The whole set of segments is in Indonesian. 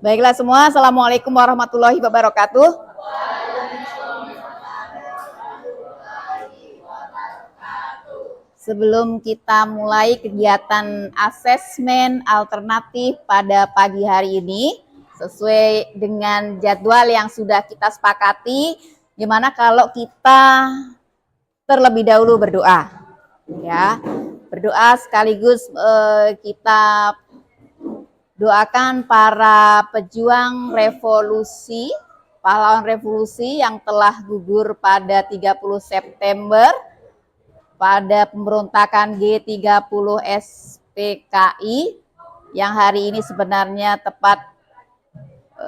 Baiklah semua, Assalamualaikum warahmatullahi wabarakatuh. Sebelum kita mulai kegiatan asesmen alternatif pada pagi hari ini, sesuai dengan jadwal yang sudah kita sepakati, gimana kalau kita terlebih dahulu berdoa, ya, berdoa sekaligus kita doakan para pejuang revolusi, pahlawan revolusi yang telah gugur pada 30 September pada pemberontakan G30 SPKI yang hari ini sebenarnya tepat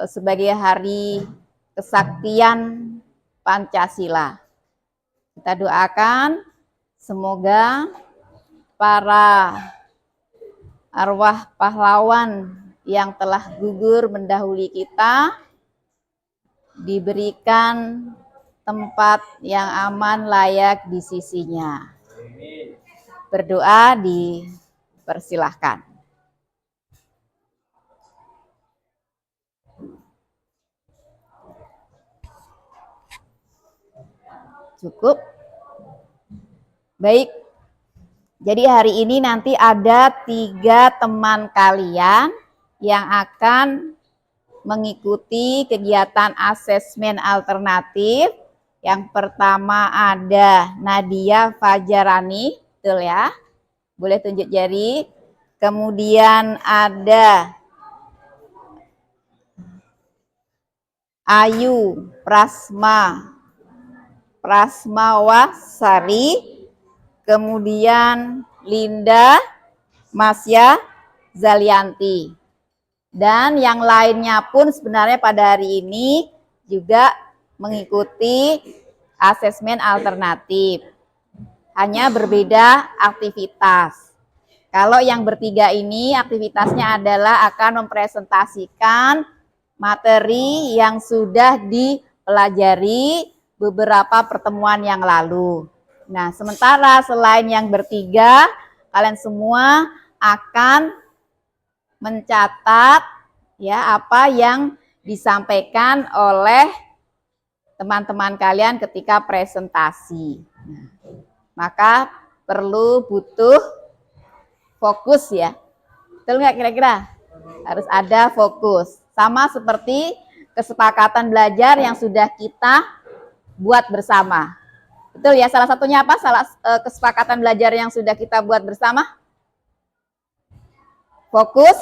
sebagai hari kesaktian Pancasila. Kita doakan semoga para arwah pahlawan yang telah gugur mendahului kita diberikan tempat yang aman layak di sisinya. Berdoa dipersilahkan. Cukup. Baik. Jadi hari ini nanti ada 3 teman kalian yang akan mengikuti kegiatan asesmen alternatif. Yang pertama ada Nadia Fajarani, betul ya? Boleh tunjuk jari. Kemudian ada Ayu Prasmawasari, kemudian Linda Masya Zalianti. Dan yang lainnya pun sebenarnya pada hari ini juga mengikuti asesmen alternatif. Hanya berbeda aktivitas. Kalau yang bertiga ini aktivitasnya adalah akan mempresentasikan materi yang sudah dipelajari beberapa pertemuan yang lalu. Nah, sementara selain yang bertiga, kalian semua akan mencatat ya apa yang disampaikan oleh teman-teman kalian ketika presentasi. Maka butuh fokus ya. Betul nggak kira-kira? Harus ada fokus. Sama seperti kesepakatan belajar yang sudah kita buat bersama. Betul ya, salah satunya apa? Kesepakatan belajar yang sudah kita buat bersama? Fokus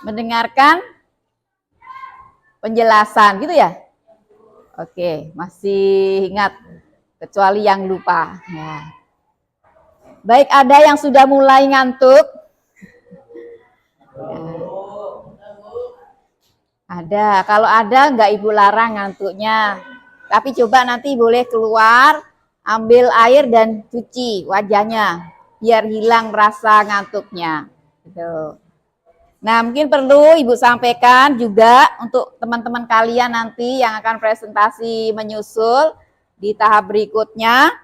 mendengarkan penjelasan, gitu ya? Oke, masih ingat, kecuali yang lupa. Ya. Baik, ada yang sudah mulai ngantuk? Ya. Ada, kalau ada nggak Ibu larang ngantuknya. Tapi coba nanti boleh keluar, ambil air dan cuci wajahnya, biar hilang rasa ngantuknya. Gitu. Nah, mungkin perlu Ibu sampaikan juga untuk teman-teman kalian nanti yang akan presentasi menyusul di tahap berikutnya.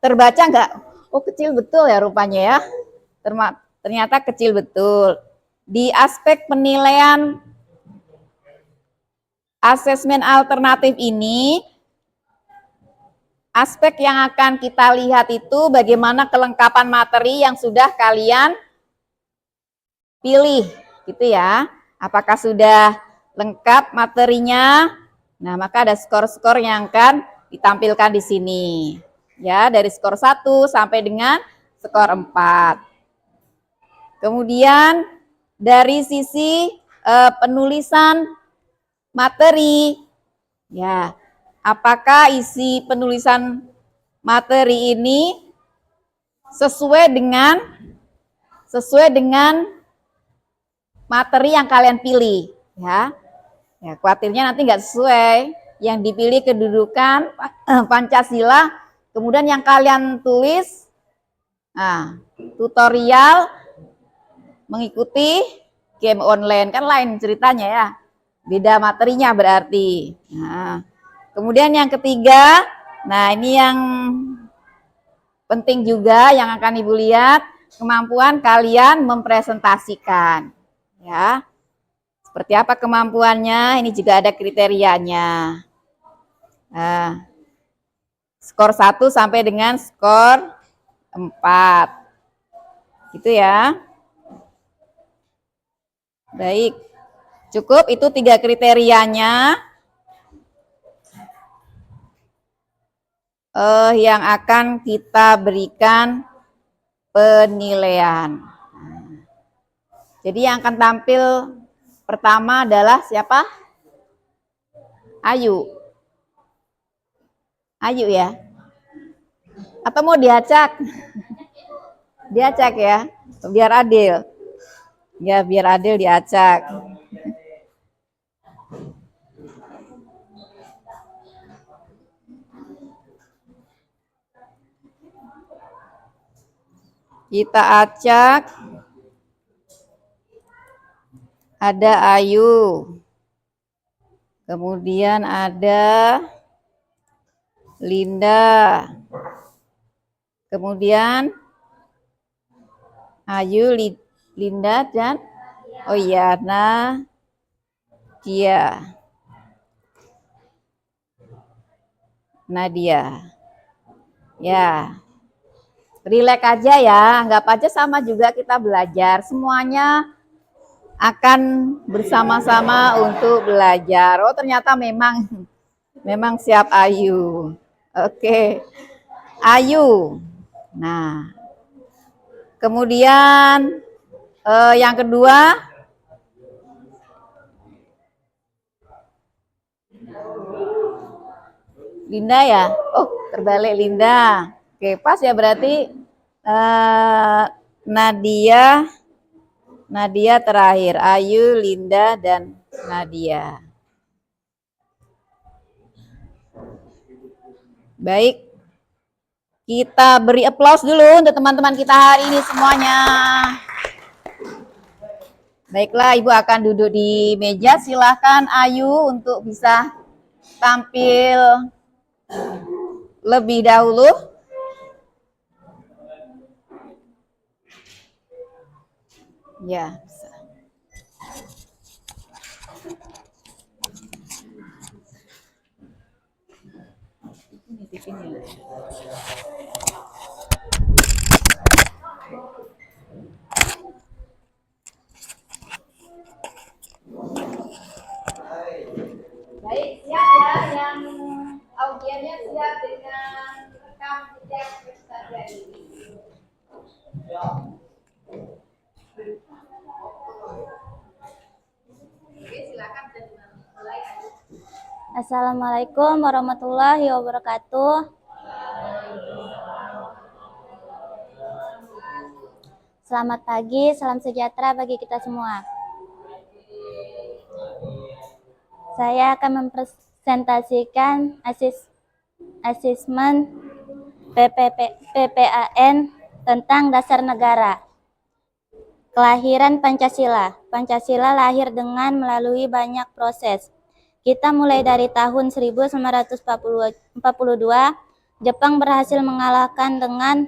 Terbaca nggak? Oh, kecil betul ya rupanya ya. Ternyata kecil betul. Di aspek penilaian asesmen alternatif ini, aspek yang akan kita lihat itu bagaimana kelengkapan materi yang sudah kalian pilih, gitu ya. Apakah sudah lengkap materinya? Nah, maka ada skor-skor yang akan ditampilkan di sini. Ya, dari skor 1 sampai dengan skor 4. Kemudian dari sisi penulisan materi, ya, apakah isi penulisan materi ini sesuai dengan materi yang kalian pilih, ya. Ya, khawatirnya nanti nggak sesuai, yang dipilih kedudukan Pancasila, kemudian yang kalian tulis, nah, tutorial mengikuti game online, kan lain ceritanya ya, beda materinya berarti. Nah, kemudian yang ketiga, nah ini yang Penting juga yang akan Ibu lihat kemampuan kalian mempresentasikan. Ya. Seperti apa kemampuannya? Ini juga ada kriterianya. Nah, skor 1 sampai dengan skor 4. Gitu ya. Baik. Cukup itu 3 kriterianya. Yang akan kita berikan penilaian. Jadi yang akan tampil pertama adalah siapa? Ayu. Ayu ya. Atau mau diacak? Diacak ya, biar adil. Ya, biar adil diacak. Kita acak. Ada Ayu. Kemudian ada Linda. Kemudian Ayu, Linda, dan oh iya, Nadia. Ya. Rileks aja ya, anggap aja sama juga kita belajar. Semuanya akan bersama-sama untuk belajar. Oh, ternyata memang siap Ayu. Oke. Ayu. Nah. Kemudian yang kedua Linda ya. Oh, terbalik Linda. Oke, pas ya berarti Nadia terakhir. Ayu, Linda, dan Nadia. Baik. Kita beri aplaus dulu untuk teman-teman kita hari ini semuanya. Baiklah, Ibu akan duduk di meja. Silahkan Ayu untuk bisa tampil lebih dahulu. Ya, bisa. Baik, siap ya yang audiennya siap dengan rekam jejak peserta ini. Oke, silakan mulai. Assalamualaikum warahmatullahi wabarakatuh. Selamat pagi, salam sejahtera bagi kita semua. Saya akan mempresentasikan asesmen PPAN tentang dasar negara. Kelahiran Pancasila. Pancasila lahir dengan melalui banyak proses. Kita mulai dari tahun 1942, Jepang berhasil mengalahkan dengan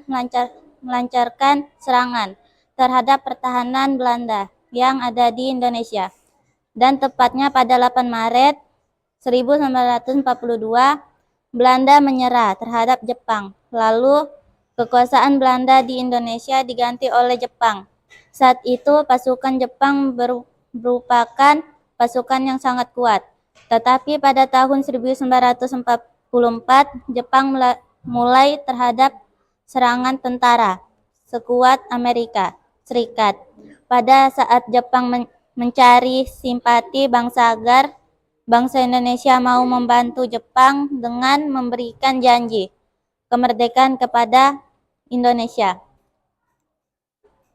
melancarkan serangan terhadap pertahanan Belanda yang ada di Indonesia. Dan tepatnya pada 8 Maret 1942, Belanda menyerah terhadap Jepang. Lalu, kekuasaan Belanda di Indonesia diganti oleh Jepang. Saat itu, pasukan Jepang merupakan pasukan yang sangat kuat. Tetapi pada tahun 1944, Jepang mulai terhadap serangan tentara sekuat Amerika Serikat. Pada saat Jepang mencari simpati bangsa agar bangsa Indonesia mau membantu Jepang dengan memberikan janji kemerdekaan kepada Indonesia.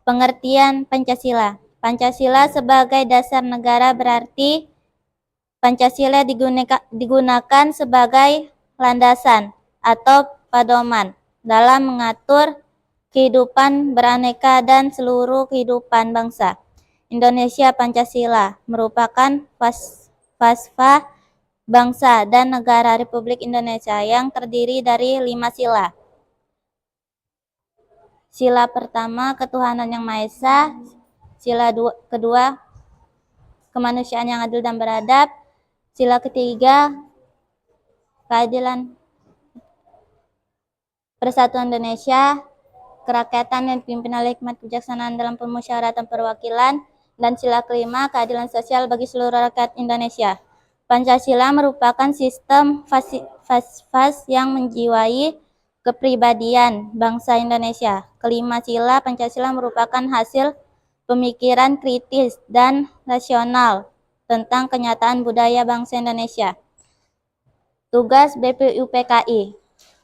Pengertian Pancasila. Pancasila sebagai dasar negara berarti Pancasila digunakan sebagai landasan atau pedoman dalam mengatur kehidupan beraneka dan seluruh kehidupan bangsa. Indonesia Pancasila merupakan falsafah bangsa dan negara Republik Indonesia yang terdiri dari 5 sila. Sila pertama, ketuhanan yang Maha Esa. Sila kedua, kemanusiaan yang adil dan beradab. Sila ketiga, keadilan persatuan Indonesia, kerakyatan yang dipimpin oleh hikmat kebijaksanaan dalam permusyawaratan perwakilan. Dan sila kelima, keadilan sosial bagi seluruh rakyat Indonesia. Pancasila merupakan sistem fas yang menjiwai kepribadian bangsa Indonesia. Kelima sila Pancasila merupakan hasil pemikiran kritis dan rasional tentang kenyataan budaya bangsa Indonesia. Tugas BPUPKI.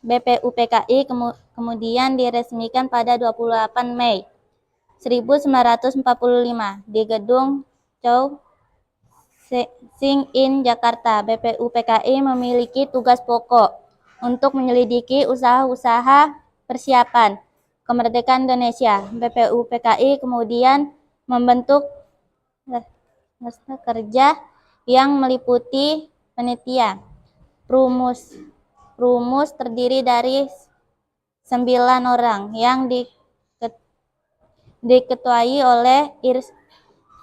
BPUPKI kemudian diresmikan pada 28 Mei 1945 di Gedung Chow Sing In, Jakarta. BPUPKI memiliki tugas pokok untuk menyelidiki usaha-usaha persiapan kemerdekaan Indonesia. BPUPKI kemudian membentuk kerja yang meliputi panitia. Rumus terdiri dari 9 orang yang diketuai oleh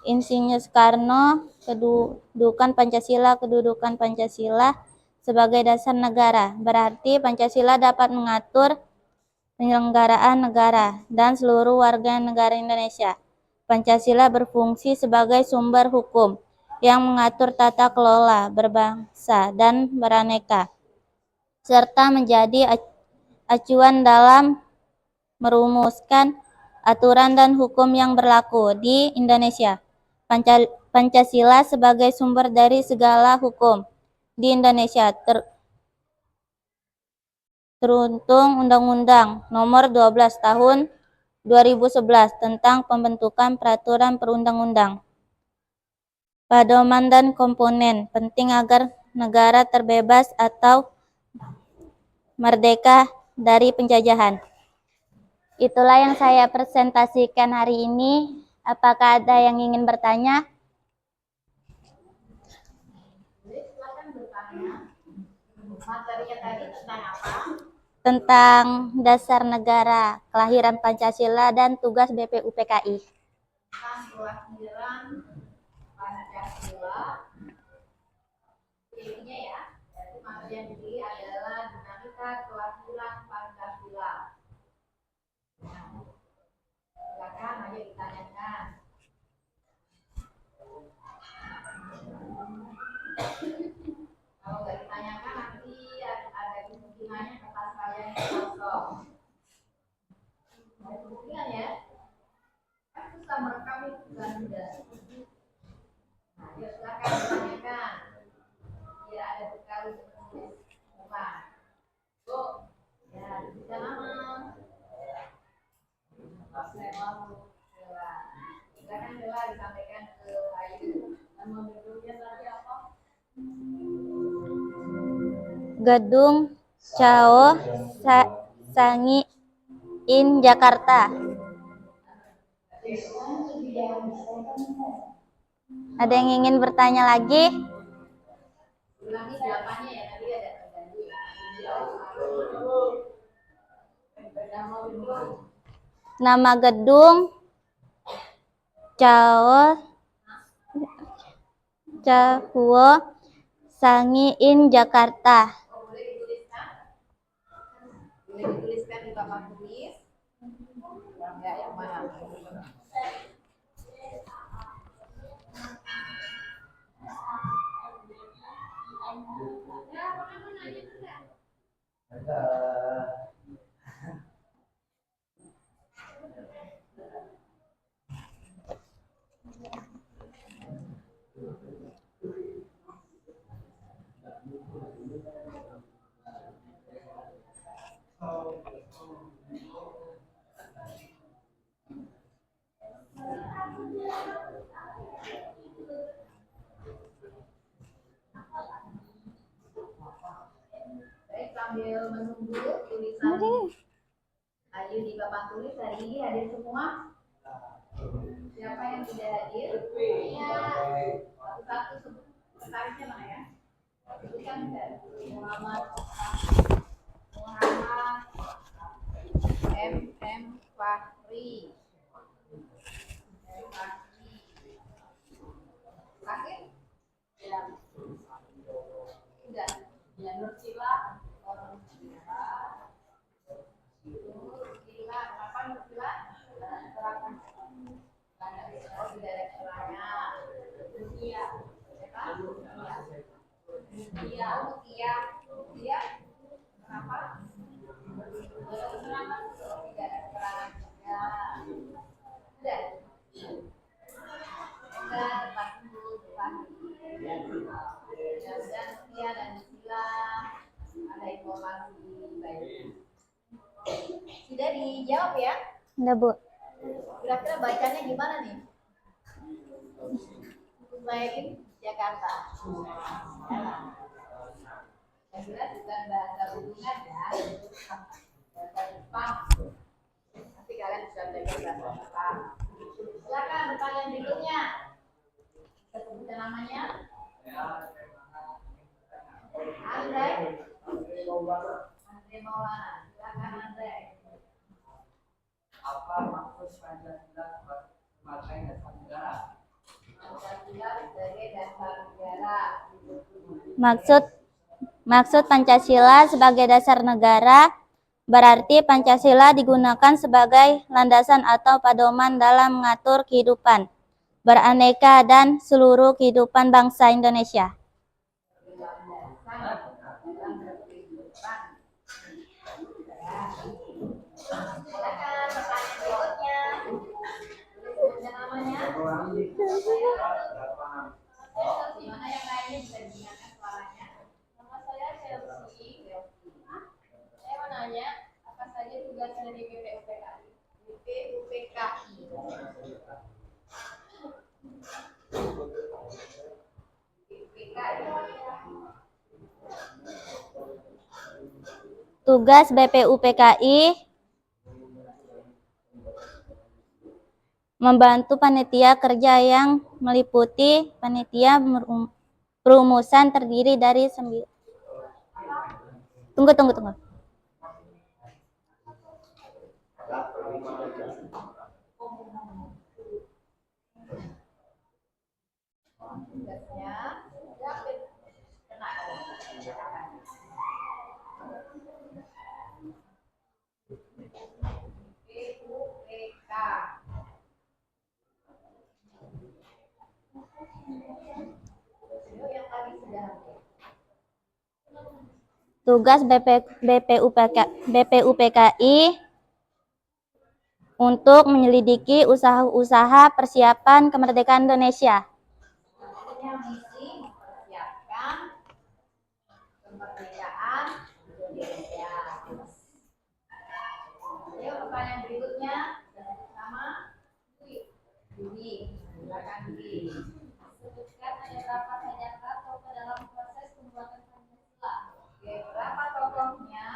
Insinyur Soekarno. Kedudukan Pancasila sebagai dasar negara. Berarti Pancasila dapat mengatur penyelenggaraan negara dan seluruh warga negara Indonesia. Pancasila berfungsi sebagai sumber hukum yang mengatur tata kelola berbangsa dan beraneka, serta menjadi acuan dalam merumuskan aturan dan hukum yang berlaku di Indonesia. Pancasila sebagai sumber dari segala hukum di Indonesia teruntung Undang-Undang Nomor 12 Tahun 2011 tentang pembentukan peraturan perundang-undang. Pedoman dan komponen penting agar negara terbebas atau merdeka dari penjajahan. Itulah yang saya presentasikan hari ini. Apakah ada yang ingin bertanya? Silakan bertanya. Materinya tadi tentang apa? Tentang dasar negara, kelahiran Pancasila, dan tugas BPUPKI. Tentang kelahiran Pancasila. Intinya ya, jadi materi yang dipilih adalah dinamika kelahiran Pancasila. Silakan aja ditanyakan. Kalau nggak ditanyakan nanti ada kemungkinannya kata saya yang kosong. Ada kemungkinan ya. Kan susah merekam itu kan udah. Nah, ya silakan ditanyakan. Biar ada bekal untuk menulis bukan. Bu, ya bisa nama. Saya mau silakan Bella disampaikan ke Ayu. Nama gedungnya tadi apa? Gedung Chow Sang In, Jakarta. Ada yang ingin bertanya lagi? Ulangi jawabannya ya, tadi ada terganggu ya. Nama gedung Chow Sang In, Jakarta. Oh, boleh dituliskan? Boleh dituliskan di papan tulis. Ya, yang mana? Baik, sambil menunggu tulisan Ayu di papan tulis hari ini hadir semua. Siapa yang tidak hadir? Ya, satu-satu sekretarisnya mana ya? Sebutkan Muhammad M. Fahmi. kiri. Dari kaki. Kaki? Ya. Udah. Ya, Nursila. Nursila. Nursila. Kapan Nursila? Terapkan. Oh, tidak ada caranya. Iya. Iya. Iya. Iya. Kenapa? Kenapa? Tidak ada keterangan juga. Sudah. Sudah, pasti dulu mudah-mudahan Tia dan Sila ada informasi baik. Sudah dijawab ya? Udah, Bu. Kira-kira bacanya gimana nih? Baik, Jakarta. Yang jelas bukan bahasa hubungan ya. Bahasa Jepang. Nanti kalian bisa belajar bahasa Jepang. Silakan pertanyaan berikutnya. Kita sebutkan namanya. Andre. Andre Maulana. Silakan Andre. Apa maksud Pancasila sebagai dasar negara? Pancasila sebagai dasar negara. Maksud Pancasila sebagai dasar negara berarti Pancasila digunakan sebagai landasan atau pedoman dalam mengatur kehidupan beraneka dan seluruh kehidupan bangsa Indonesia. Gimana yang lainnya bisa diingatkan suaranya? Nama saya Chelsea. Saya mau nanya apa saja tugas dari BPUPKI? BPUPKI. Tugas BPUPKI membantu panitia kerja yang meliputi panitia perumusan terdiri dari 9. Tunggu. Tugasnya BPUPK. Yang tadi sudah Tugas BPUPKI untuk menyelidiki usaha-usaha persiapan kemerdekaan Indonesia. artinya misi mempersiapkan kemerdekaan Indonesia. Yuk, pertanyaan berikutnya sama Dwi. Silakan Dwi. Sebutkan ada berapa saja tokoh dalam proses pembuatan Pancasila. Oke, berapa tokohnya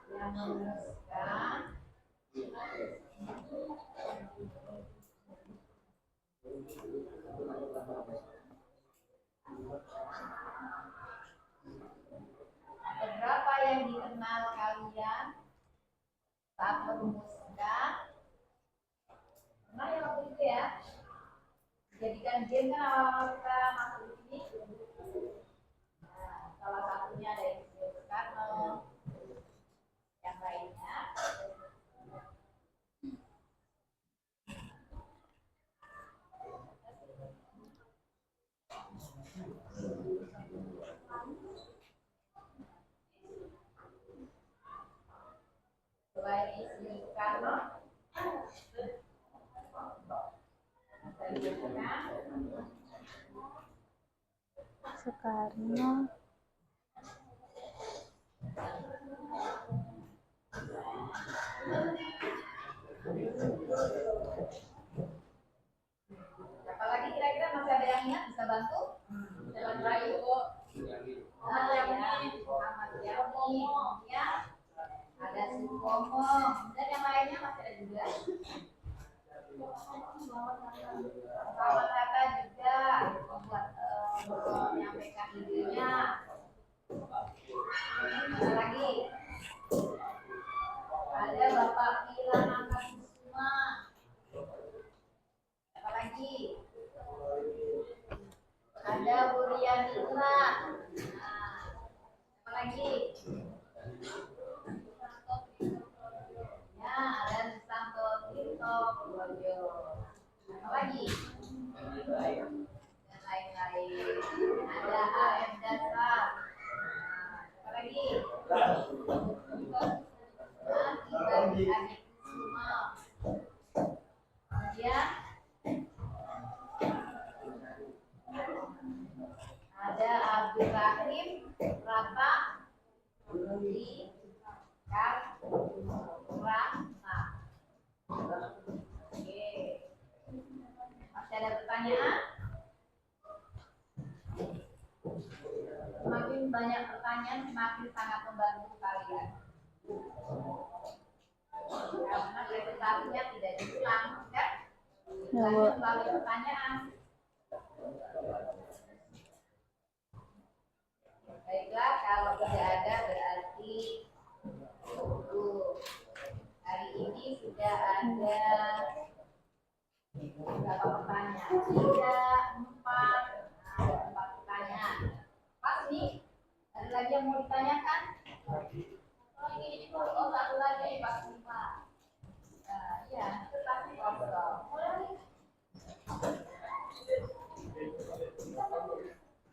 yang menuliskan beberapa yang dikenal kalian saat merumuskan. Pernah ya waktu itu ya jadikan game kan awal kita masuk di sini. Nah, salah satunya ada Insinyur Soekarno, yang lainnya selain Insinyur Soekarno Soekarno, apalagi kira-kira masih ada yang ingat bisa bantu? Jalan Rayu. Ahmad Yani, ya. Ada Supomo dan yang lainnya masih ada juga. Muhammad Hatta juga membuat menyampaikan idenya. Ada lagi rata di Karangna. Oke. Masih ada pertanyaan? Semakin banyak pertanyaan, semakin sangat membantu kalian. Karena presentasinya tidak diulang, kan? Ya, Bu. Melalui pertanyaan. Baiklah, kalau tidak ada berarti hari ini sudah ada berapa pertanyaan? 3, 4, ada 4 pertanyaan. Pas nih, ada lagi yang mau ditanyakan? Oh ini oh satu lagi Pak Lima. Iya, itu pasti kosong.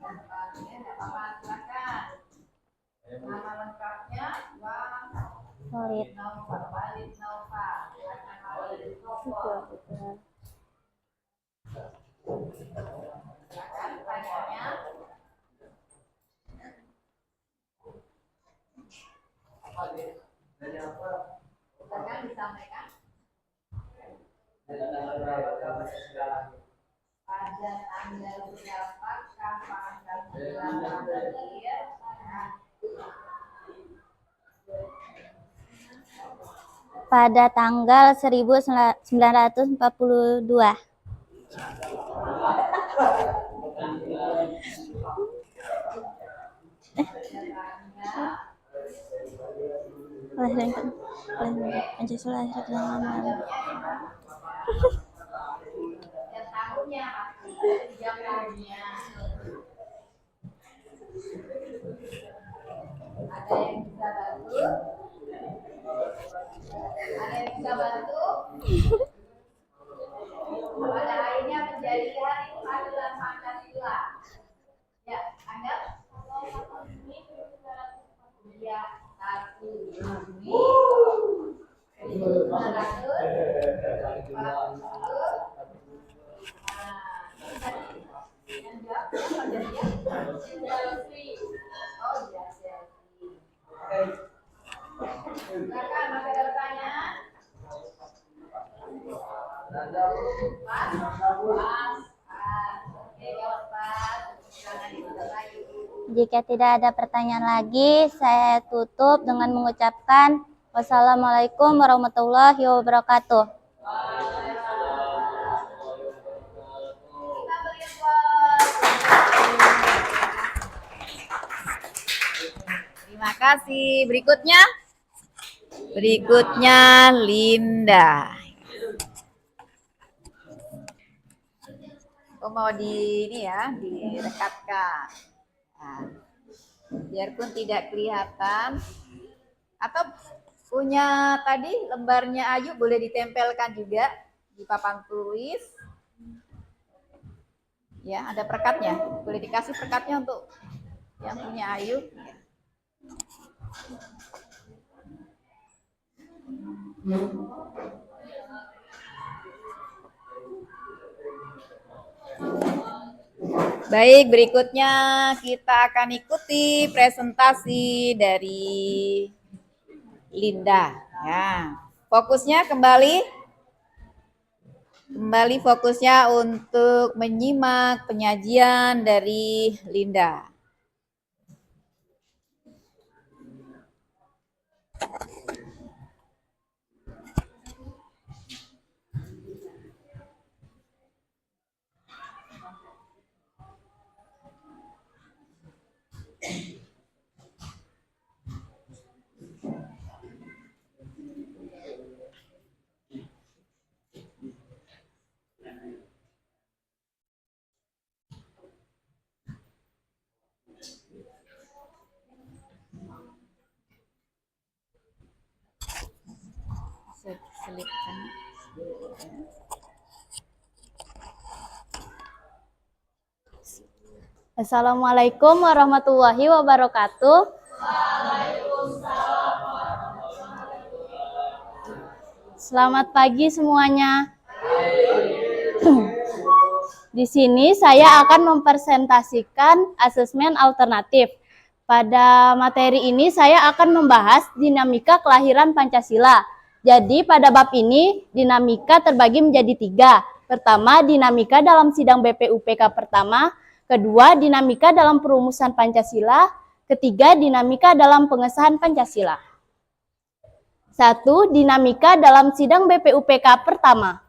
Nggak apa-apa, silakan. Nama lengkapnya Bang Solid. Nova, Walid Nova. Silakan Walid Nova. Silakan pertanyaannya. Silakan disampaikan. Pada tanggal berapa kapan bulan lahir? Pada tanggal 1942. Pancasila lahir dalam Dan tahunnya pasti jam tahunnya. Ada yang bisa bantu? Ada yang bisa bantu? Pada akhirnya menjadi hari keadilan Pancasila. Ya, anggap? Ya, 1 Juni 1945. Oh iya, silakan, masih ada pertanyaan? Pas? Oke, jawab pas. Silakan ditutup lagi. Jika tidak ada pertanyaan lagi, saya tutup dengan mengucapkan wassalamualaikum warahmatullahi wabarakatuh. Kita beri applause. Terima kasih. Berikutnya Linda. Oh, mau direkatkan. Nah, biarpun tidak kelihatan. Atau punya tadi lembarnya Ayu boleh ditempelkan juga di papan tulis. Ya, ada perekatnya. Boleh dikasih perekatnya untuk yang punya Ayu. Baik, berikutnya kita akan ikuti presentasi dari Linda. Ya, fokusnya kembali fokusnya untuk menyimak penyajian dari Linda. Selipkan. Assalamualaikum warahmatullahi wabarakatuh. Selamat pagi semuanya. Di sini saya akan mempresentasikan asesmen alternatif Pada materi ini saya akan membahas dinamika kelahiran Pancasila. Jadi pada bab ini dinamika terbagi menjadi 3. Pertama, dinamika dalam sidang BPUPK pertama. Kedua, dinamika dalam perumusan Pancasila. Ketiga, dinamika dalam pengesahan Pancasila. 1. Dinamika dalam sidang BPUPK pertama.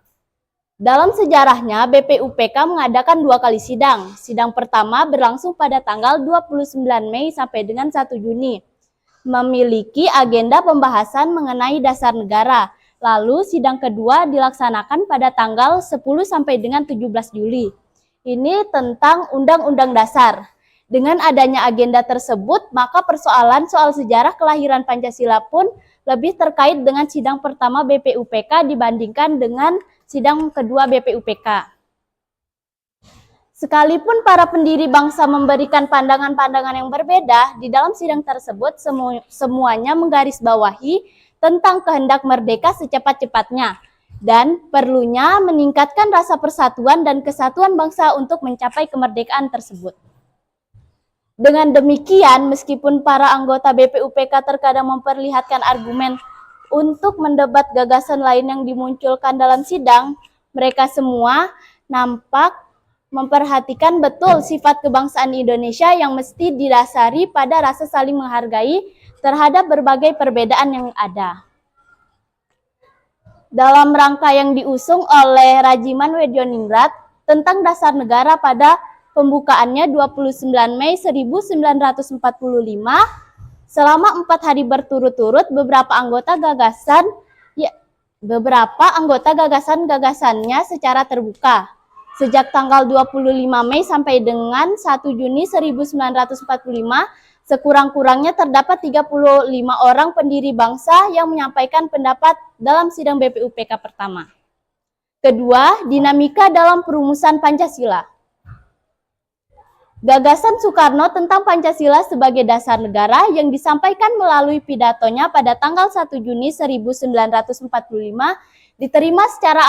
Dalam sejarahnya, BPUPK mengadakan 2 kali sidang. Sidang pertama berlangsung pada tanggal 29 Mei sampai dengan 1 Juni. Memiliki agenda pembahasan mengenai dasar negara. Lalu sidang kedua dilaksanakan pada tanggal 10 sampai dengan 17 Juli. Ini tentang Undang-Undang Dasar. Dengan adanya agenda tersebut, maka persoalan soal sejarah kelahiran Pancasila pun lebih terkait dengan sidang pertama BPUPK dibandingkan dengan sidang kedua BPUPK. Sekalipun para pendiri bangsa memberikan pandangan-pandangan yang berbeda, di dalam sidang tersebut semuanya menggarisbawahi tentang kehendak merdeka secepat-cepatnya dan perlunya meningkatkan rasa persatuan dan kesatuan bangsa untuk mencapai kemerdekaan tersebut. Dengan demikian, meskipun para anggota BPUPK terkadang memperlihatkan argumen untuk mendebat gagasan lain yang dimunculkan dalam sidang, mereka semua nampak memperhatikan betul sifat kebangsaan Indonesia yang mesti didasari pada rasa saling menghargai terhadap berbagai perbedaan yang ada. Dalam rangka yang diusung oleh Rajiman Wedioningrat tentang dasar negara pada pembukaannya 29 Mei 1945, selama 4 hari berturut-turut beberapa anggota gagasan-gagasannya secara terbuka. Sejak tanggal 25 Mei sampai dengan 1 Juni 1945, sekurang-kurangnya terdapat 35 orang pendiri bangsa yang menyampaikan pendapat dalam sidang BPUPK pertama. Kedua, dinamika dalam perumusan Pancasila. Gagasan Soekarno tentang Pancasila sebagai dasar negara yang disampaikan melalui pidatonya pada tanggal 1 Juni 1945 diterima secara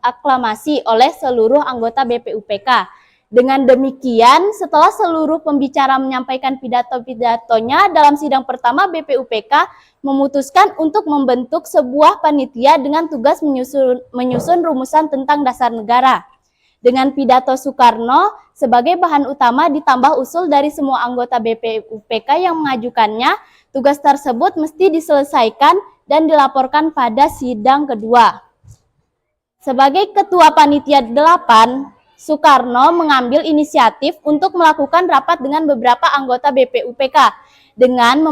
aklamasi oleh seluruh anggota BPUPK. Dengan demikian, setelah seluruh pembicara menyampaikan pidato-pidatonya dalam sidang pertama, BPUPK memutuskan untuk membentuk sebuah panitia dengan tugas menyusun rumusan tentang dasar negara. Dengan pidato Soekarno sebagai bahan utama ditambah usul dari semua anggota BPUPK yang mengajukannya, tugas tersebut mesti diselesaikan dan dilaporkan pada sidang kedua. Sebagai ketua panitia 8, Soekarno mengambil inisiatif untuk melakukan rapat dengan beberapa anggota BPUPK dengan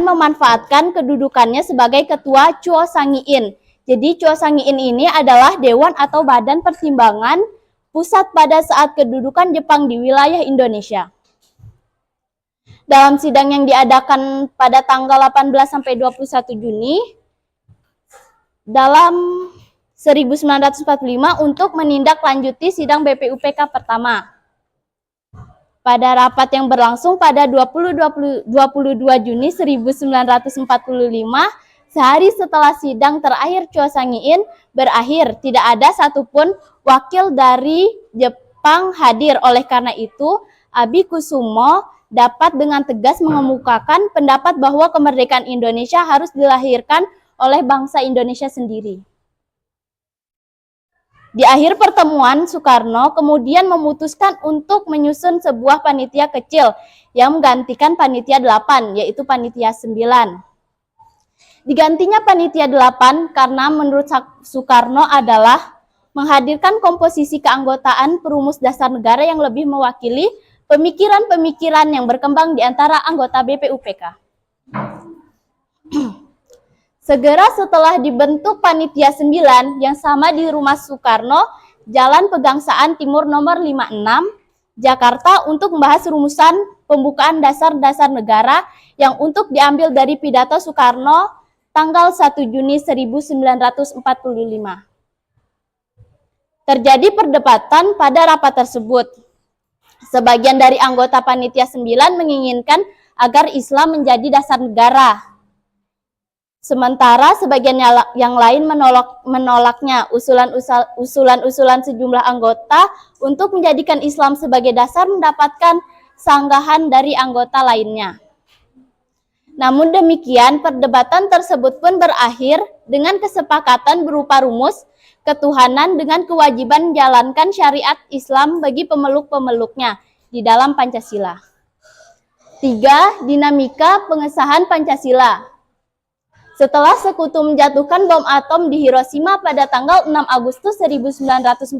memanfaatkan kedudukannya sebagai ketua Chuo Sangiin. Jadi Chuo Sangiin ini adalah dewan atau badan pertimbangan pusat pada saat kedudukan Jepang di wilayah Indonesia. Dalam sidang yang diadakan pada tanggal 18 sampai 21 Juni dalam 1945 untuk menindaklanjuti sidang BPUPK pertama. Pada rapat yang berlangsung pada 22 Juni 1945, sehari setelah sidang terakhir Chuo Sangiin berakhir, tidak ada satupun wakil dari Jepang hadir. Oleh karena itu, Abi Kusumo dapat dengan tegas mengemukakan pendapat bahwa kemerdekaan Indonesia harus dilahirkan oleh bangsa Indonesia sendiri. Di akhir pertemuan, Soekarno kemudian memutuskan untuk menyusun sebuah panitia kecil yang menggantikan panitia 8, yaitu panitia 9. Digantinya panitia 8 karena menurut Soekarno adalah menghadirkan komposisi keanggotaan perumus dasar negara yang lebih mewakili pemikiran-pemikiran yang berkembang di antara anggota BPUPK. Segera setelah dibentuk panitia 9 yang sama di rumah Soekarno, Jalan Pegangsaan Timur nomor 56, Jakarta untuk membahas rumusan pembukaan dasar-dasar negara yang untuk diambil dari pidato Soekarno tanggal 1 Juni 1945. Terjadi perdebatan pada rapat tersebut. Sebagian dari anggota panitia 9 menginginkan agar Islam menjadi dasar negara. Sementara sebagian yang lain menolaknya. Usulan sejumlah anggota untuk menjadikan Islam sebagai dasar mendapatkan sanggahan dari anggota lainnya. Namun demikian, perdebatan tersebut pun berakhir dengan kesepakatan berupa rumus ketuhanan dengan kewajiban menjalankan syariat Islam bagi pemeluk-pemeluknya di dalam Pancasila. 3. Dinamika pengesahan Pancasila. Setelah Sekutu menjatuhkan bom atom di Hiroshima pada tanggal 6 Agustus 1945,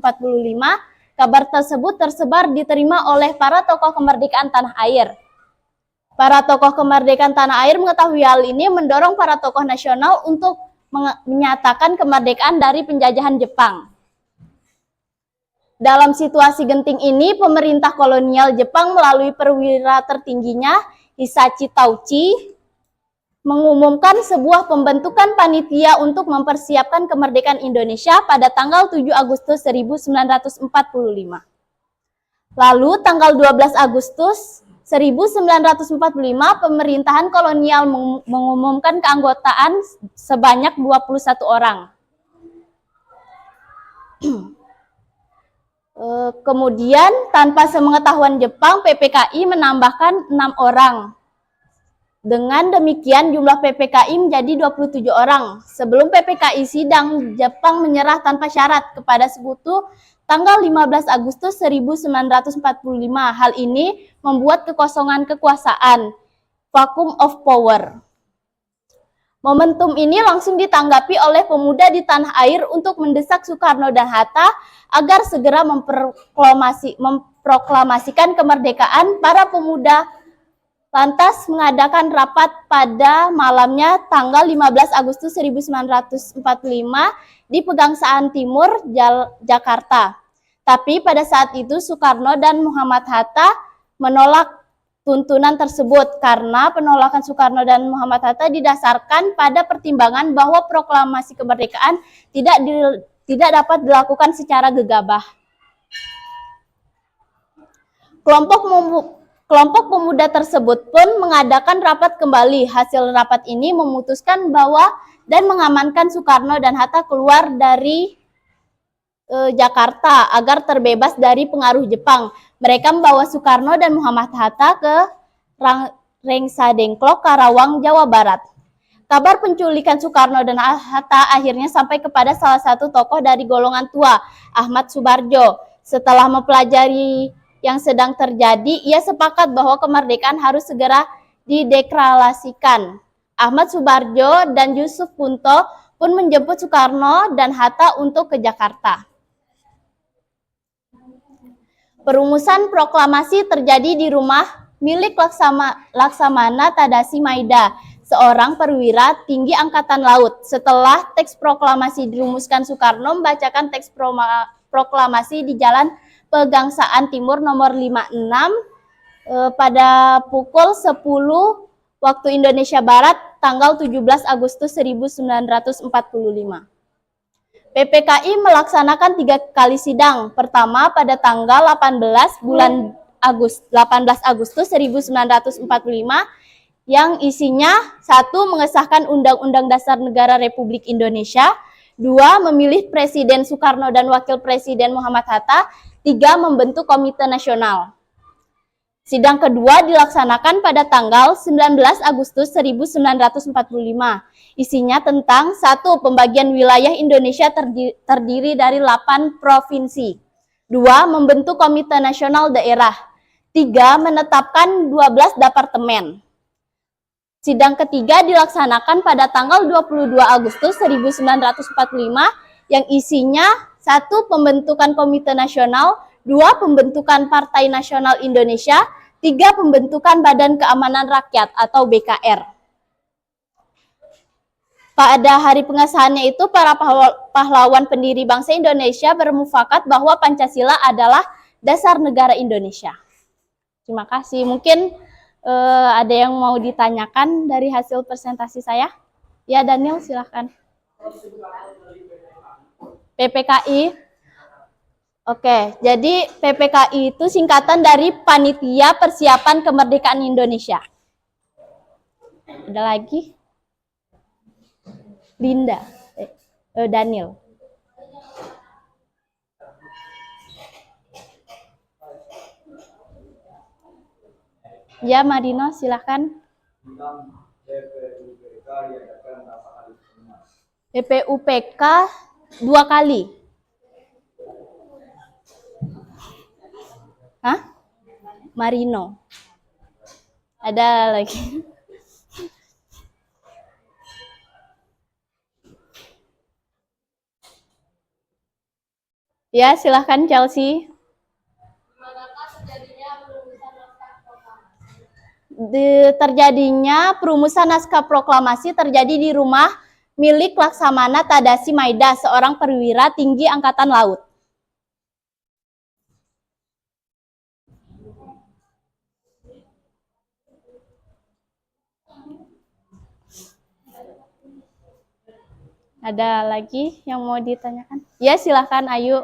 kabar tersebut tersebar diterima oleh para tokoh kemerdekaan tanah air. Para tokoh kemerdekaan tanah air mengetahui hal ini mendorong para tokoh nasional untuk menyatakan kemerdekaan dari penjajahan Jepang. Dalam situasi genting ini, pemerintah kolonial Jepang melalui perwira tertingginya Hisashi Tauchi mengumumkan sebuah pembentukan panitia untuk mempersiapkan kemerdekaan Indonesia pada tanggal 7 Agustus 1945. Lalu tanggal 12 Agustus 1945 pemerintahan kolonial mengumumkan keanggotaan sebanyak 21 orang. Kemudian tanpa sepengetahuan Jepang, PPKI menambahkan 6 orang. Dengan demikian jumlah PPKI menjadi 27 orang. Sebelum PPKI sidang, Jepang menyerah tanpa syarat kepada Sekutu tanggal 15 Agustus 1945. Hal ini membuat kekosongan kekuasaan, vacuum of power. Momentum ini langsung ditanggapi oleh pemuda di tanah air untuk mendesak Soekarno dan Hatta agar segera memproklamasikan kemerdekaan. Para pemuda lantas mengadakan rapat pada malamnya tanggal 15 Agustus 1945 di Pegangsaan Timur, Jakarta. Tapi pada saat itu Soekarno dan Muhammad Hatta menolak tuntunan tersebut karena penolakan Soekarno dan Muhammad Hatta didasarkan pada pertimbangan bahwa proklamasi kemerdekaan tidak dapat dilakukan secara gegabah. Kelompok pemuda tersebut pun mengadakan rapat kembali. Hasil rapat ini memutuskan bahwa dan mengamankan Soekarno dan Hatta keluar dari Jakarta agar terbebas dari pengaruh Jepang. Mereka membawa Soekarno dan Muhammad Hatta ke Rengsadengklok, Karawang, Jawa Barat. Kabar penculikan Soekarno dan Hatta akhirnya sampai kepada salah satu tokoh dari golongan tua, Ahmad Subarjo. Setelah mempelajari yang sedang terjadi, ia sepakat bahwa kemerdekaan harus segera dideklarasikan. Ahmad Subarjo dan Yusuf Punto pun menjemput Soekarno dan Hatta untuk ke Jakarta. Perumusan proklamasi terjadi di rumah milik Laksamana Tadashi Maeda, seorang perwira tinggi Angkatan Laut. Setelah teks proklamasi dirumuskan, Soekarno membacakan teks proklamasi di Jalan Pegangsaan Timur nomor 56 pada pukul 10 waktu Indonesia Barat tanggal 17 Agustus 1945. PPKI melaksanakan 3 kali sidang. Pertama pada tanggal 18 Agustus 1945 yang isinya 1. Mengesahkan Undang-Undang Dasar Negara Republik Indonesia, 2. Memilih Presiden Soekarno dan Wakil Presiden Muhammad Hatta, 3. Membentuk Komite Nasional. Sidang kedua dilaksanakan pada tanggal 19 Agustus 1945. Isinya tentang 1. Pembagian wilayah Indonesia terdiri dari 8 provinsi. 2. Membentuk Komite Nasional Daerah. 3. Menetapkan 12 departemen. Sidang ketiga dilaksanakan pada tanggal 22 Agustus 1945 yang isinya 1. Pembentukan Komite Nasional, 2. Pembentukan Partai Nasional Indonesia, 3. Pembentukan Badan Keamanan Rakyat atau BKR. Pada hari pengesahannya itu, para pahlawan pendiri bangsa Indonesia bermufakat bahwa Pancasila adalah dasar negara Indonesia. Terima kasih. Mungkin ada yang mau ditanyakan dari hasil presentasi saya? Ya, Daniel, silahkan. PPKI. Oke, jadi PPKI itu singkatan dari Panitia Persiapan Kemerdekaan Indonesia. Ada lagi? Linda. Daniel. Ya, Marino, silahkan. Sidang BPUPK diadakan berapa kali pertemuan? BPUPK 2 kali. Hah? Marino. Ada lagi. Ya, silahkan Chelsea. Terjadinya perumusan naskah proklamasi terjadi di rumah milik Laksamana Tadasi Maida, seorang perwira tinggi Angkatan Laut. Ada lagi yang mau ditanyakan? Ya, silahkan Ayu.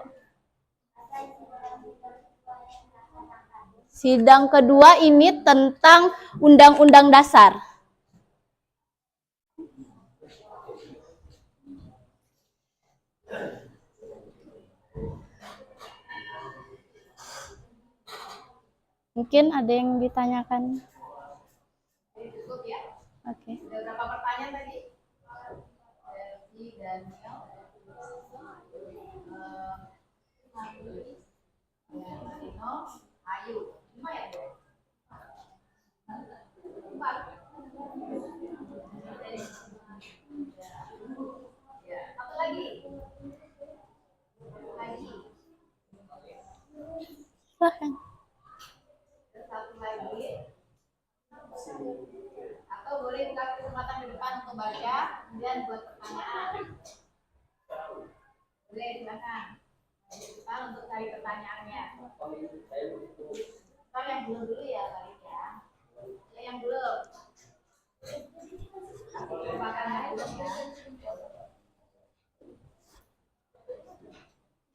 Sidang kedua ini tentang Undang-Undang Dasar. Mungkin ada yang ditanyakan. Oke. Ada berapa pertanyaan tadi? Dari Daniel. Marino, Ayu. 5 ya? 4. Ya, satu lagi. Silahkan. Satu lagi. Atau boleh buka kesempatan di depan untuk baca, kemudian buat pertanyaan. Boleh, silakan. Kita untuk cari pertanyaannya. Kalau yang belum dulu ya, kali ya. Ya, yang belum. Kesempatan yang belum ya.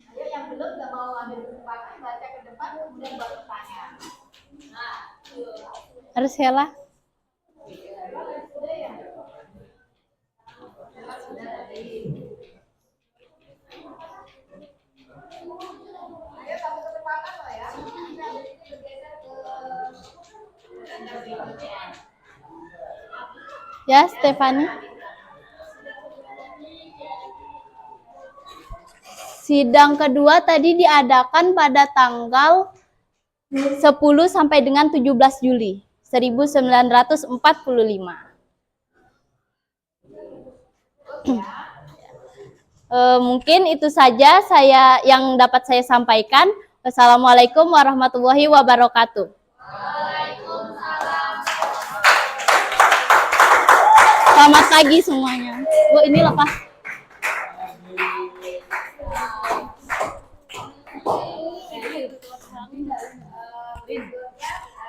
Ayo yang belum nggak mau ambil kesempatan baca ke depan, kemudian buat pertanyaan. Nah, Harus Hela. ayo satu kesempatan loh ya. Kita bergeser ke berikutnya. Ya, Stefani. Sidang kedua tadi diadakan pada tanggal 10 sampai dengan 17 Juli 1945. Mungkin itu saja yang dapat saya sampaikan. Wassalamualaikum warahmatullahi wabarakatuh. Selamat pagi semuanya. Bu, ini lepas.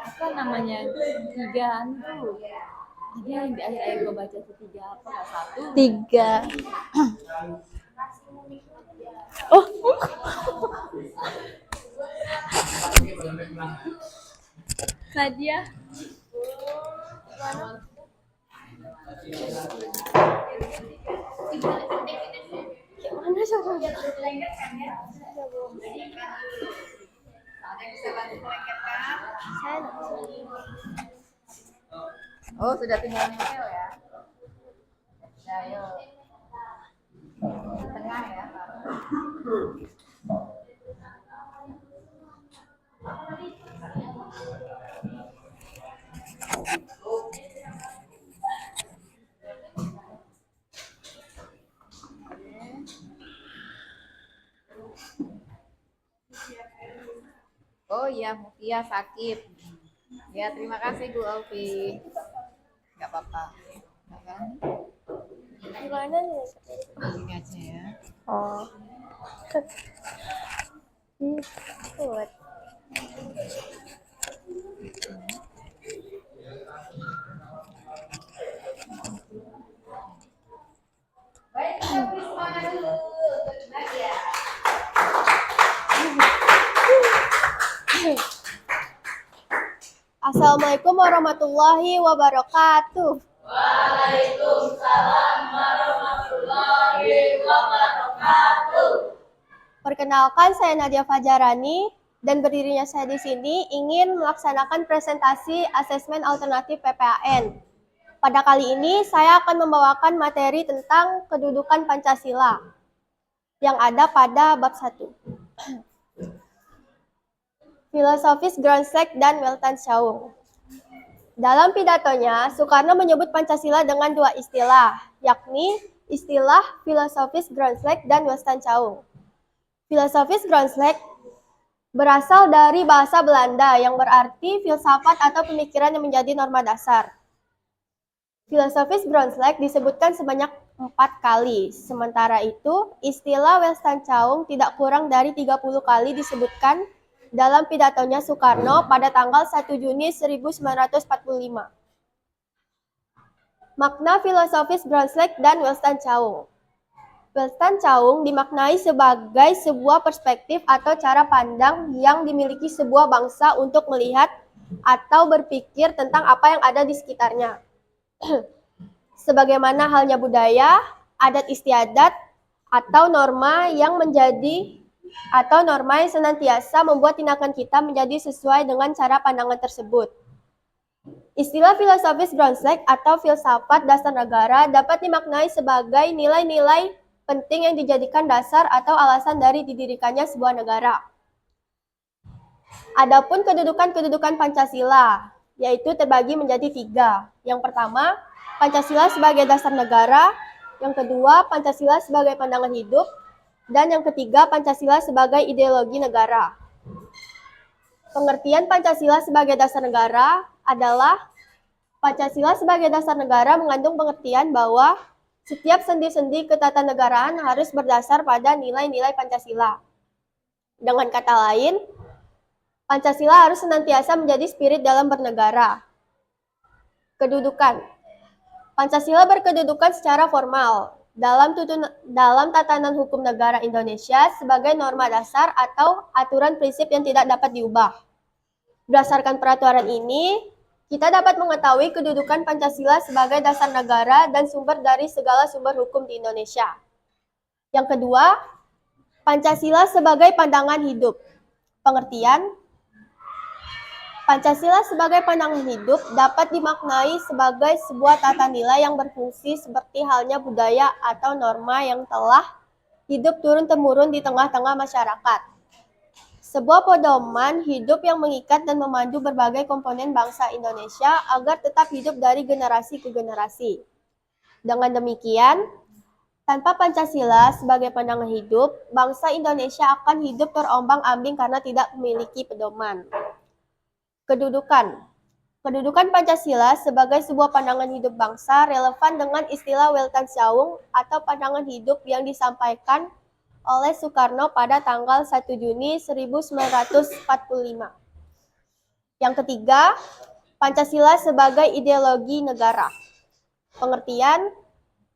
Apa namanya tigaan tuh? Tadi yang di akhir-akhir gue baca tuh 3 apa nggak 1? 3. Oh. Nadia. Mana coba? Ada yang bisa bantu melengketkan? Oh, sudah tinggal nempel ya. Ya, ayo. Tengah ya, Pak. Oh iya, Mutia sakit. Ya, terima kasih Bu Alfi. Enggak apa-apa. Ya kan? Gimana nih? Ini aja ya. Oh. Ikut. Baik, kita beri semangat dulu untuk Nadia. Assalamualaikum warahmatullahi wabarakatuh. Perkenalkan, saya Nadia Fajarani Dan berdirinya saya di sini ingin melaksanakan presentasi asesmen alternatif PPAN. Pada kali ini saya akan membawakan materi tentang kedudukan Pancasila yang ada pada bab 1. Filosofis Groundslek dan Weltanschauung. Dalam pidatonya, Soekarno menyebut Pancasila dengan dua istilah, yakni istilah filosofis Groundslek dan Weltanschauung. Filosofis Groundslek berasal dari bahasa Belanda yang berarti filsafat atau pemikiran yang menjadi norma dasar. Filosofis Groundslek disebutkan sebanyak 4 kali. Sementara itu, istilah Weltanschauung tidak kurang dari 30 kali disebutkan dalam pidatonya Soekarno pada tanggal 1 Juni 1945. Makna filosofis Groundslek dan Weltanschauung. Weltanschauung dimaknai sebagai sebuah perspektif atau cara pandang yang dimiliki sebuah bangsa untuk melihat atau berpikir tentang apa yang ada di sekitarnya. Sebagaimana halnya budaya, adat istiadat, atau norma yang senantiasa membuat tindakan kita menjadi sesuai dengan cara pandangan tersebut. Istilah filosofis Groundslek atau filsafat dasar negara dapat dimaknai sebagai nilai-nilai penting yang dijadikan dasar atau alasan dari didirikannya sebuah negara. Adapun kedudukan Pancasila, yaitu terbagi menjadi 3. Yang pertama, Pancasila sebagai dasar negara. Yang kedua, Pancasila sebagai pandangan hidup. Dan yang ketiga, Pancasila sebagai ideologi negara. Pengertian Pancasila sebagai dasar negara adalah Pancasila sebagai dasar negara mengandung pengertian bahwa setiap sendi-sendi ketatanegaraan harus berdasar pada nilai-nilai Pancasila. Dengan kata lain, Pancasila harus senantiasa menjadi spirit dalam bernegara. Kedudukan. Pancasila berkedudukan secara formal dalam tatanan hukum negara Indonesia sebagai norma dasar atau aturan prinsip yang tidak dapat diubah. Berdasarkan peraturan ini, kita dapat mengetahui kedudukan Pancasila sebagai dasar negara dan sumber dari segala sumber hukum di Indonesia. Yang kedua, Pancasila sebagai pandangan hidup. Pengertian, Pancasila sebagai pandangan hidup dapat dimaknai sebagai sebuah tata nilai yang berfungsi seperti halnya budaya atau norma yang telah hidup turun-temurun di tengah-tengah masyarakat. Sebuah pedoman hidup yang mengikat dan memandu berbagai komponen bangsa Indonesia agar tetap hidup dari generasi ke generasi. Dengan demikian, tanpa Pancasila sebagai pandangan hidup, bangsa Indonesia akan hidup terombang-ambing karena tidak memiliki pedoman. Kedudukan Pancasila sebagai sebuah pandangan hidup bangsa relevan dengan istilah Weltanschauung atau pandangan hidup yang disampaikan oleh Soekarno pada tanggal 1 Juni 1945. Yang ketiga, Pancasila sebagai ideologi negara. Pengertian,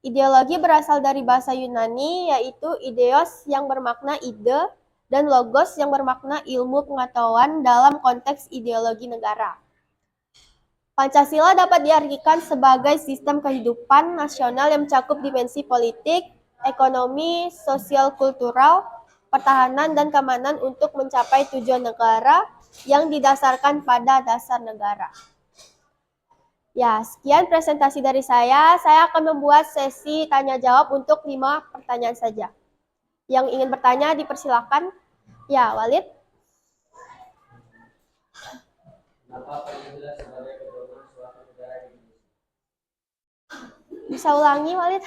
ideologi berasal dari bahasa Yunani yaitu ideos yang bermakna ide dan logos yang bermakna ilmu pengetahuan dalam konteks ideologi negara. Pancasila dapat diartikan sebagai sistem kehidupan nasional yang mencakup dimensi politik, ekonomi, sosial kultural, pertahanan, dan keamanan untuk mencapai tujuan negara yang didasarkan pada dasar negara. Ya, sekian presentasi dari saya. Saya akan membuat sesi tanya-jawab untuk 5 pertanyaan saja. Yang ingin bertanya dipersilakan. Ya, Walid. Kenapa Pancasila sebagai pedoman suatu negara di Indonesia? Bisa ulangi, Walid?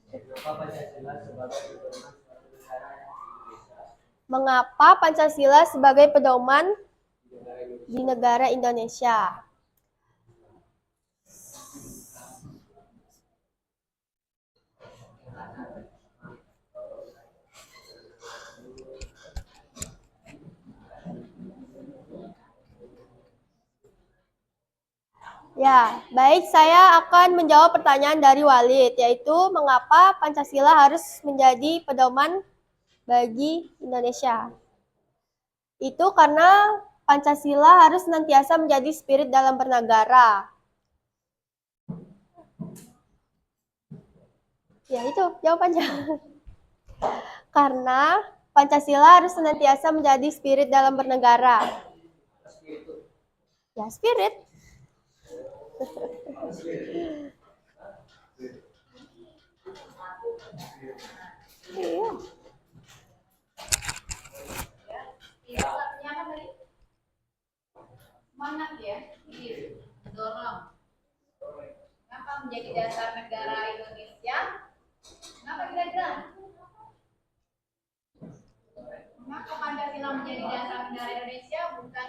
Kenapa Pancasila sebagai pedoman suatu negara di Indonesia? Mengapa Pancasila sebagai pedoman di negara Indonesia? Ya, baik, saya akan menjawab pertanyaan dari Walid, yaitu mengapa Pancasila harus menjadi pedoman bagi Indonesia. Itu karena Pancasila harus senantiasa menjadi spirit dalam bernegara. Ya, itu jawabannya. Karena Pancasila harus senantiasa menjadi spirit dalam bernegara. Ya, spirit. Iya. Artinya apa tadi? Semangat ya, dorong. Kenapa menjadi dasar negara Indonesia? Kenapa kira-kira? Kenapa Pancasila menjadi dasar negara Indonesia bukan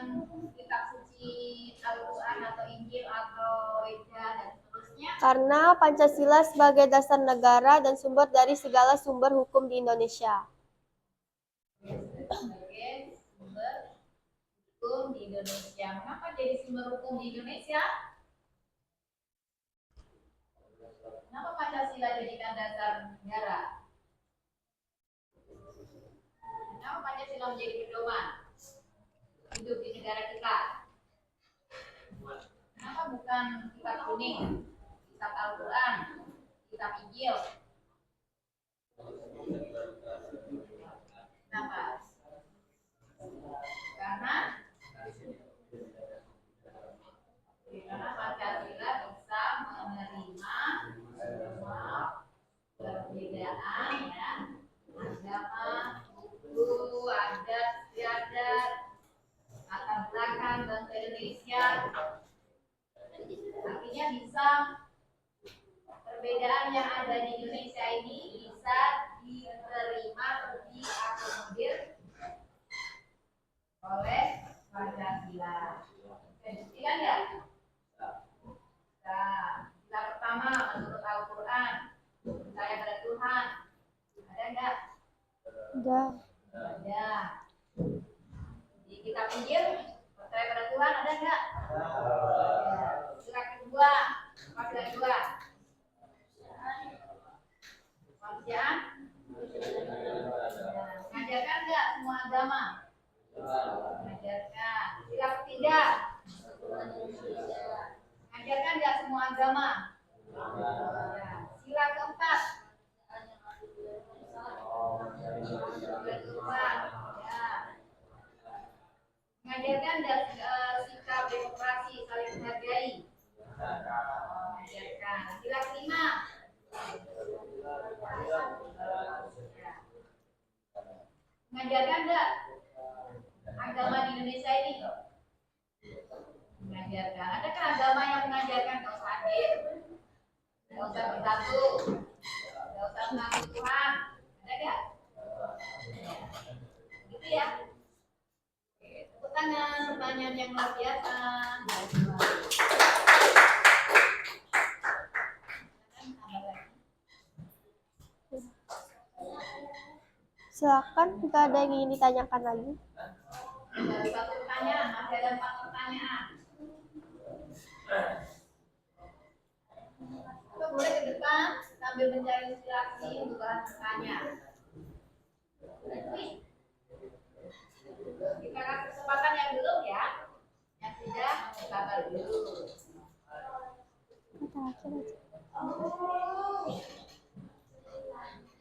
kitab suci Al-Quran atau Injil atau Weda dan seterusnya? Karena Pancasila sebagai dasar negara dan sumber dari segala sumber hukum di Indonesia. Sebagai sumber hukum di Indonesia. Kenapa jadi sumber hukum di Indonesia? Kenapa Pancasila dijadikan dasar negara? Kenapa Pancasila menjadi pedoman hidup di negara kita? Kenapa bukan kitab kuning, kitab Al-Quran, kitab Injil? Kenapa? Karena Pancasila bisa menerima semua perbedaan ya, agama, suku, adat, istiadat, latar belakang bangsa Indonesia. Artinya bisa perbedaan yang ada di Indonesia ini bisa diterima atau diakomodir oleh Pancasila. Buktikan ya? Nah, sila pertama menurut Al-Quran, percaya pada Tuhan. Ada enggak? Ada. Ada. Di kitab Injil, percaya pada Tuhan ada enggak? Ada. Sila kedua, apa sila kedua? Kemanusiaan. Mengajarkan enggak semua agama? Mengajarkan. Sila ketiga, mengajarkan enggak semua agama? Sila keempat, mengajarkan enggak sikap demokrasi saling menghargai? Mengajarkan. Sila kelima, mengajarkan enggak agama di Indonesia ini? Mengajarkan. Adakah agama yang mengajarkan enggak usah hadir, enggak usah bersatu, enggak usah mengaku Tuhan? Ada enggak? Gitu ya. Oke, tepuk tangan, pertanyaan yang luar biasa. Silakan jika ada yang ingin ditanyakan lagi. Baru satu pertanyaan, masih ada 4 pertanyaan. Coba boleh ke depan sambil mencari inspirasi untuk bahan bertanya. Kita kasih kesempatan yang belum ya, yang sudah sabar dulu.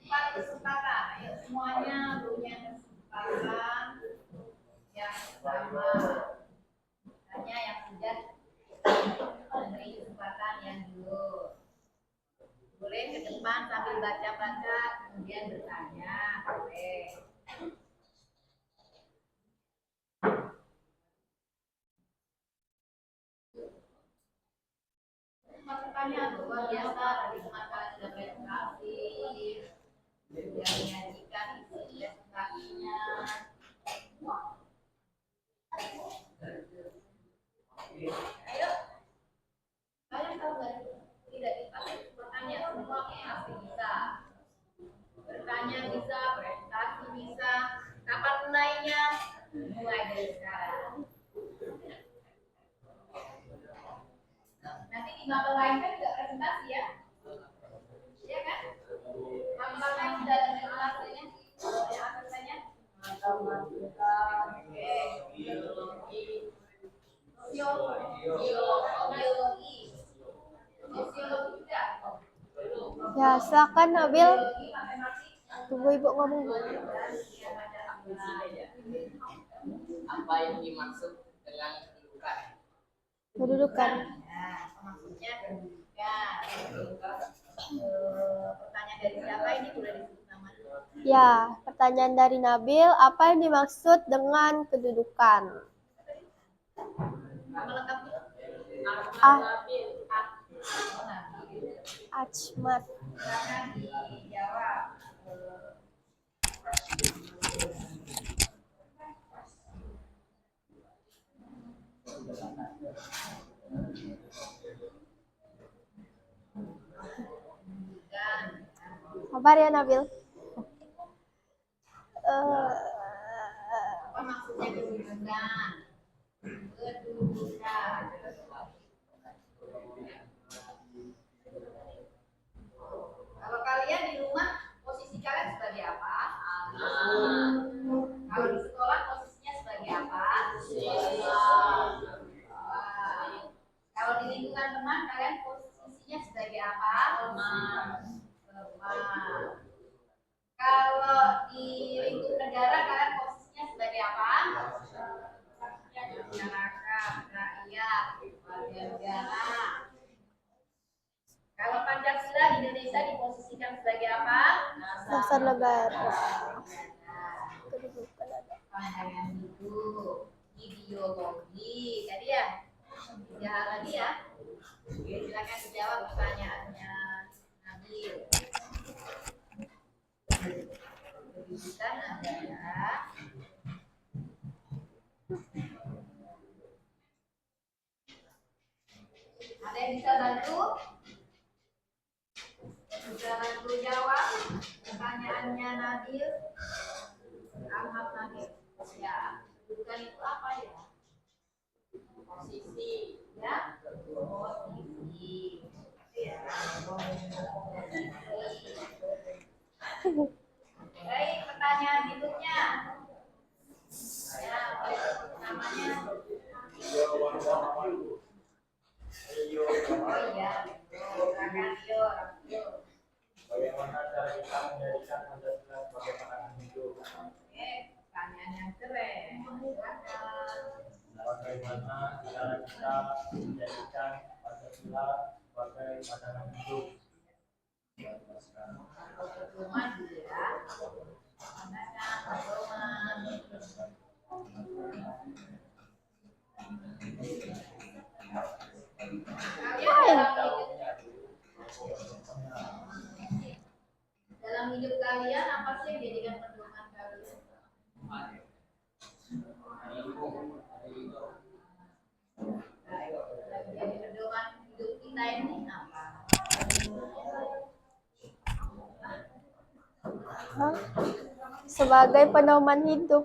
Empat kesempatan, ayo semuanya punya kesempatan yang sama. Hanya yang sudah memberi kesempatan yang dulu. Boleh ke depan sambil baca-baca, kemudian bertanya. Boleh. Pertanyaan luar biasa tadi kemarin sudah presentasi, sudah menyajikan isi presentasinya. Ayo, kalian tahu nggak? Tidak dipakai bertanya, semuanya pasti bisa. Bertanya bisa, presentasi bisa. Kapan mulainya? Mulai dari sekarang. Nanti di mapel lain kan juga presentasi ya? Iya kan? Mapel lain sudah ada presentasinya? Ada aksesnya? Oke. Biologi. Sosiologi juga. Ya, silakan Nabil. Biologi, matematik. Tunggu Ibu ngomong. Dan matematika. Apa yang dimaksud dengan kedudukan? Kedudukan. Nah, maksudnya kedudukan. Pertanyaan dari siapa ini boleh disebut namanya? Ya, pertanyaan dari Nabil, apa yang dimaksud dengan kedudukan? Nama lengkapnya? Ah, Achmat. Silakan dijawab. Sabar ya Nabil. Apa maksudnya kedudukan? Kedudukan. Kalau kalian di rumah, posisi kalian sebagai apa? Kalau di sekolah, posisinya sebagai apa? Kalau di lingkungan teman, kalian posisinya sebagai apa? Teman. Kalau di lingkup negara, kalian posisinya sebagai apa? Masyarakat, rakyat, warga negara. Kalau Pancasila di Indonesia diposisikan sebagai apa? Dasar negara. Pandangan hidup, ideologi, tadi ya, tiga hal lagi ya. Oke, silakan dijawab pertanyaannya Nabil. Kedudukan adalah ada yang bisa bantu? Bisa bantu jawab pertanyaannya Nabil? Ahmad Nabil. Ya, kedudukan itu apa ya? Posisi, ya? Posisi. Ya, posisi. Baik, pertanyaan berikutnya. Ya, boleh sebut namanya. Oh iya, silakan Rio. Bagaimana cara kita menjadikan Pancasila sebagai pandangan hidup? Oke, pertanyaan yang keren. Silakan. Bagaimana cara kita menjadikan Pancasila sebagai pandangan hidup? Pedoman dulu ya. Pandangan pedoman. Kalian dalam hidup kalian apa sih yang dijadikan pedoman kalian? Jadi pedoman hidup kita ini apa? Hah? Sebagai pedoman hidup.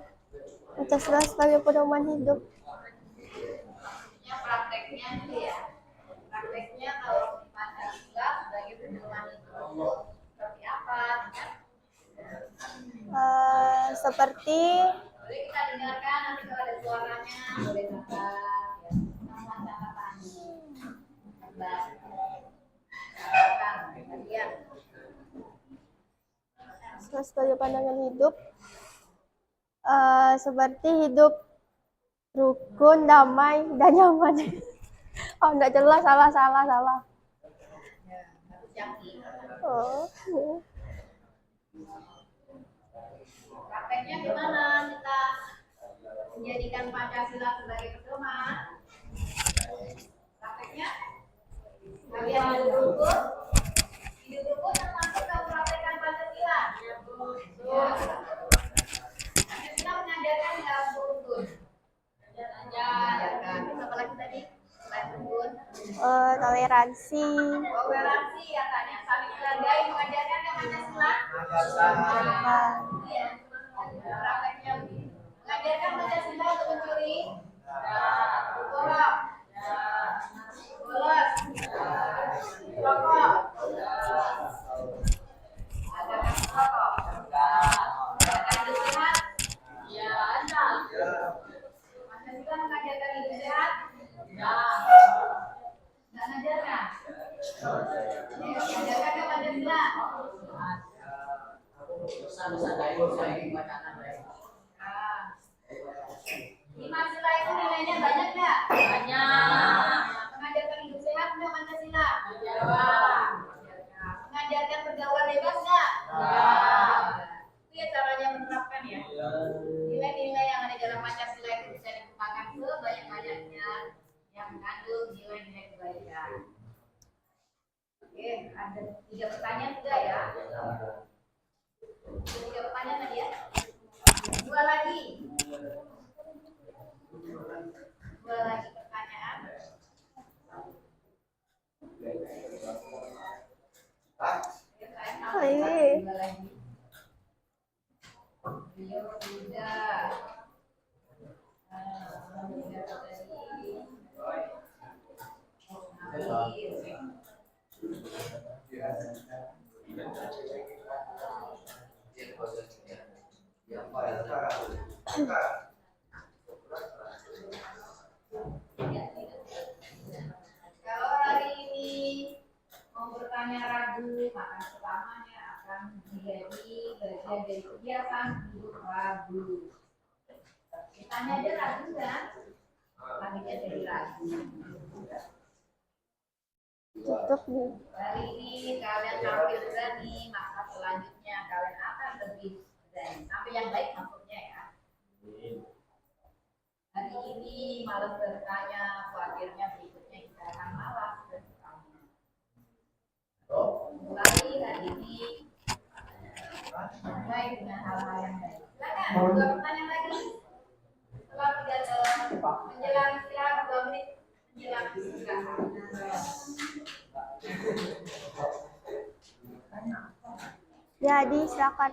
Pancasila sebagai pedoman hidup. Maksudnya prakteknya itu ya. Prakteknya kalau Pancasila sebagai pedoman hidup seperti apa? Seperti Boleh kita dengarkan nanti kalau ada suaranya boleh catat ya. Sama catatan. Catatan kalian. sebagai pandangan hidup, seperti hidup rukun, damai, dan nyaman. Oh, enggak jelas, salah. Ya, harus yakin. Oh. Prakteknya gimana kita menjadikan Pancasila sebagai pedoman? Prakteknya kalian hidup rukun termasuk mempraktekkan Pancasila. Pancasila mengajarkan dalam rukun. Mengajarkan. Terus apa lagi tadi? Selain rukun. Toleransi. Toleransi katanya saling menghargai mengajarkan ke Pancasila. Iya. Prakteknya mengajarkan Pancasila untuk mencuri. Boros. Bolos. Rokok. Ada kan rokok. Ada hidup sehat. Ya, ada. Pancasila mengajarkan hidup sehat. Ya. Nggak ngajarkan. Mengajarkan ke Pancasila. nilainya banyak nggak? Banyak. Mengajarkan hidup sehat nggak Pancasila? Mengajarkan. Mengajarkan pergaulan bebas nggak? Enggak. Itu ya caranya menerapkan ya. Nilai-nilai yang ada dalam Pancasila itu bisa dikembangkan sebanyak-banyaknya yang mengandung nilai-nilai kebaikan. Oke, ada 3 pertanyaan sudah ya. 3 pertanyaan tadi ya. 2 lagi. 2 lagi pertanyaan. Hai. 2 lagi. Beliau sudah. Kalau hari ini mau bertanya ragu, maka selamanya akan menjadi bagian dari kegiatan hidup ragu. Ditanya aja ragu kan? Bagian dari ragu. Tutup nih. Hari ini kalian tampil berani, maka selanjutnya kalian akan lebih berani. Sampai yang baik maksudnya ya. Hari ini malas bertanya, khawatirnya berikutnya kita akan malas bertanya. Mulai hari ini, mulai dengan hal-hal yang baik. Silakan, 2 pertanyaan lagi. Setelah menjelang istirahat 2 menit menjelang istirahat. Jadi silakan.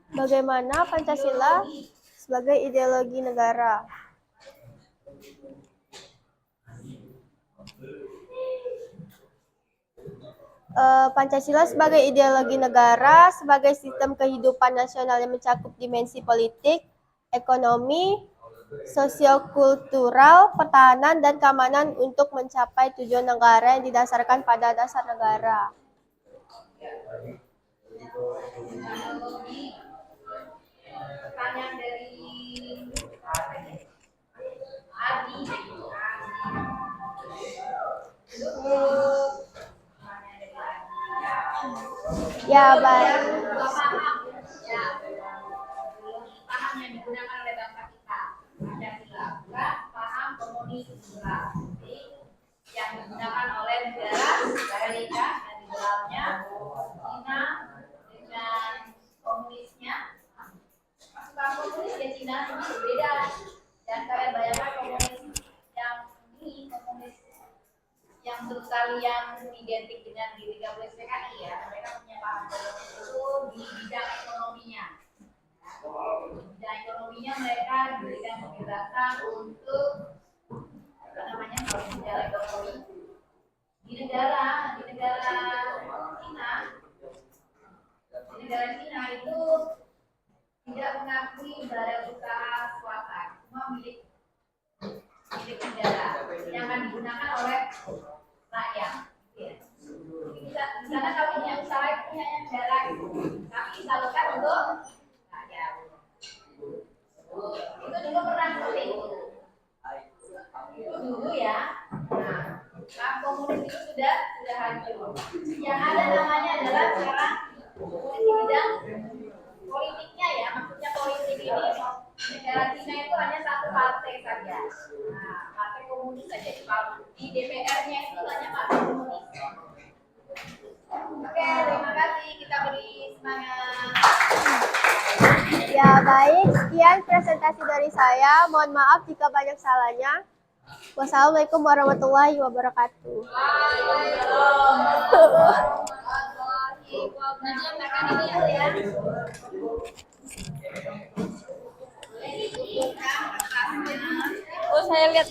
Bagaimana Pancasila sebagai ideologi negara? Pancasila sebagai ideologi negara, sebagai sistem kehidupan nasional yang mencakup dimensi politik, ekonomi, sosiokultural, pertahanan, dan keamanan untuk mencapai tujuan negara yang didasarkan pada dasar negara. Pertanyaan dari Adi. Ya, baik. Ya, paham yang digunakan oleh bangsa kita. Pancasila, bukan paham komunis Islam. Jadi, yang digunakan oleh negara Amerika dan di dalamnya Cina dengan komunisnya. Pasukan komunis ya Cina ini berbeda. Dan kalian bayangkan komunis yang ini komunis yang sekalian identik dengan diri PKI ya, mereka punya paham itu di bidang ekonominya. Di bidang ekonominya mereka diberikan kebebasan untuk apa namanya kalau bicara ekonomi di negara Cina itu tidak mengakui badan usaha swasta, semua milik negara yang akan digunakan oleh rakyat. Ya. Di sana kalau punya usaha itu punya negara, tapi disalurkan untuk rakyat. Itu dulu pernah seperti itu. Itu dulu ya. Nah, komunis itu sudah hancur. Yang ada namanya adalah sekarang komunis di bidang politiknya ya, maksudnya politik ini negara Cina itu hanya satu partai saja. Nah, partai komunis saja di DPR-nya itu hanya partai komunis. Oke, terima kasih. Kita beri semangat. Ya, baik. Sekian presentasi dari saya. Mohon maaf jika banyak salahnya. Wassalamualaikum warahmatullahi wabarakatuh. Oh, saya lihat.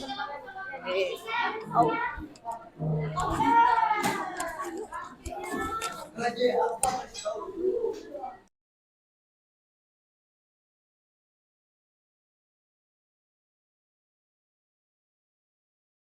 Lagi apa?